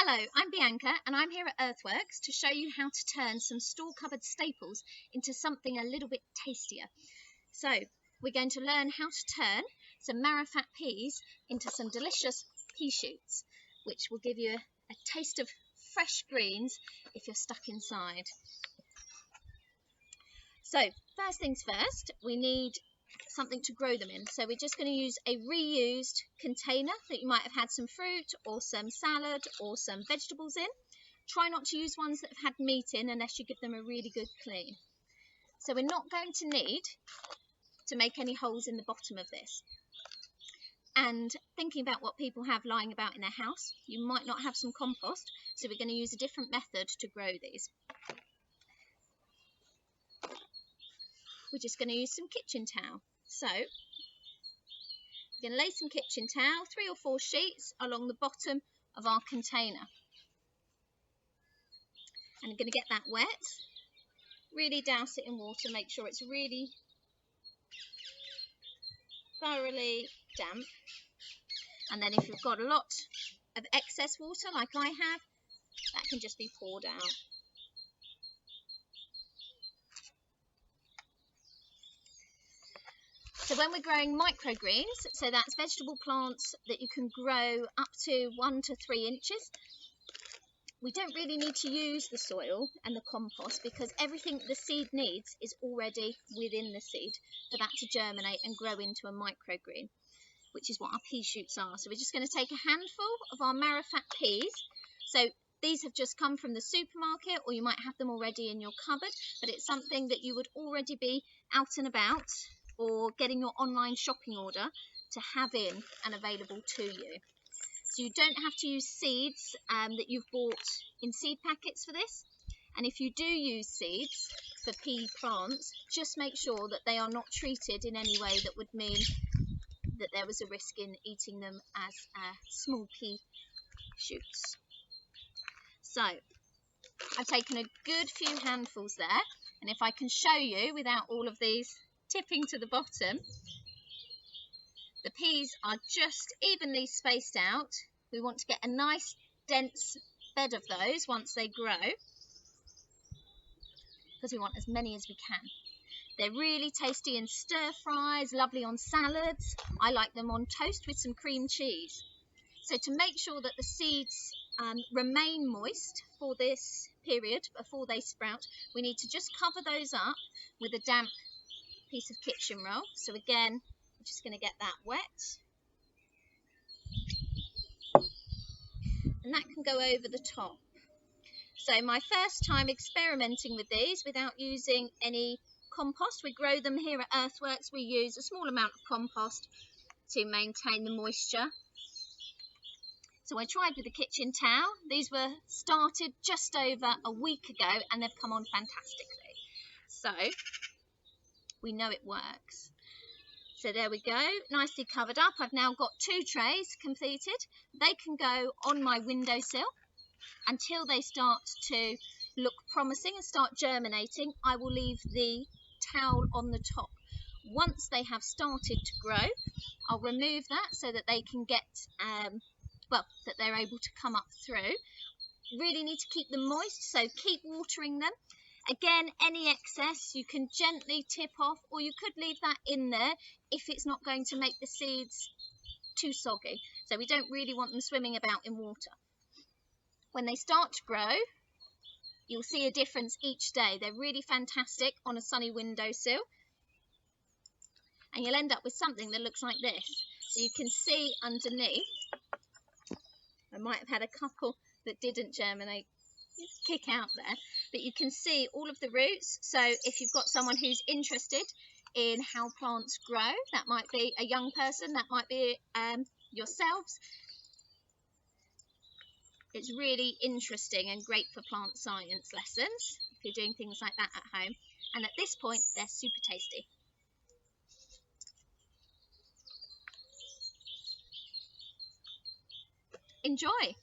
Hello, I'm Bianca and I'm here at Earthworks to show you how to turn some store cupboard staples into something a little bit tastier. So we're going to learn how to turn some marrow fat peas into some delicious pea shoots, which will give you a taste of fresh greens if you're stuck inside. So first things first, we need something to grow them in. So we're just going to use a reused container that you might have had some fruit or some salad or some vegetables in. Try not to use ones that have had meat in unless you give them a really good clean. So we're not going to need to make any holes in the bottom of this. And thinking about what people have lying about in their house, you might not have some compost, so we're going to use a different method to grow these. We're just going to use some kitchen towel. So we're going to lay some kitchen towel, 3 or 4 sheets along the bottom of our container. And I'm going to get that wet, really douse it in water, make sure it's really thoroughly damp. And then if you've got a lot of excess water like I have, that can just be poured out. So when we're growing microgreens, so that's vegetable plants that you can grow up to 1 to 3 inches, we don't really need to use the soil and the compost because everything the seed needs is already within the seed for that to germinate and grow into a microgreen, which is what our pea shoots are. So we're just going to take a handful of our marrow fat peas. So these have just come from the supermarket, or you might have them already in your cupboard, but it's something that you would already be out and about or getting your online shopping order to have in and available to you. So you don't have to use seeds that you've bought in seed packets for this. And if you do use seeds for pea plants, just make sure that they are not treated in any way that would mean that there was a risk in eating them as small pea shoots. So I've taken a good few handfuls there, and if I can show you without all of these tipping to the bottom, the peas are just evenly spaced out. We want to get a nice dense bed of those once they grow, because we want as many as we can. They're really tasty in stir fries, lovely on salads. I like them on toast with some cream cheese. So to make sure that the seeds remain moist for this period before they sprout, we need to just cover those up with a damp piece of kitchen roll. So again, I'm just going to get that wet. And that can go over the top. So my first time experimenting with these without using any compost. We grow them here at Earthworks. We use a small amount of compost to maintain the moisture. So I tried with the kitchen towel. These were started just over a week ago and they've come on fantastically. So we know it works. So there we go, nicely covered up. I've now got 2 trays completed. They can go on my windowsill until they start to look promising and start germinating. I will leave the towel on the top. Once they have started to grow, I'll remove that so that they can get, that they're able to come up through. Really need to keep them moist, so keep watering them. Again, any excess you can gently tip off, or you could leave that in there if it's not going to make the seeds too soggy. So we don't really want them swimming about in water. When they start to grow, you'll see a difference each day. They're really fantastic on a sunny windowsill. And you'll end up with something that looks like this. So you can see underneath, I might have had a couple that didn't germinate, kick out there, but you can see all of the roots. So if you've got someone who's interested in how plants grow, that might be a young person, that might be yourselves. It's really interesting and great for plant science lessons if you're doing things like that at home. And at this point, they're super tasty. Enjoy!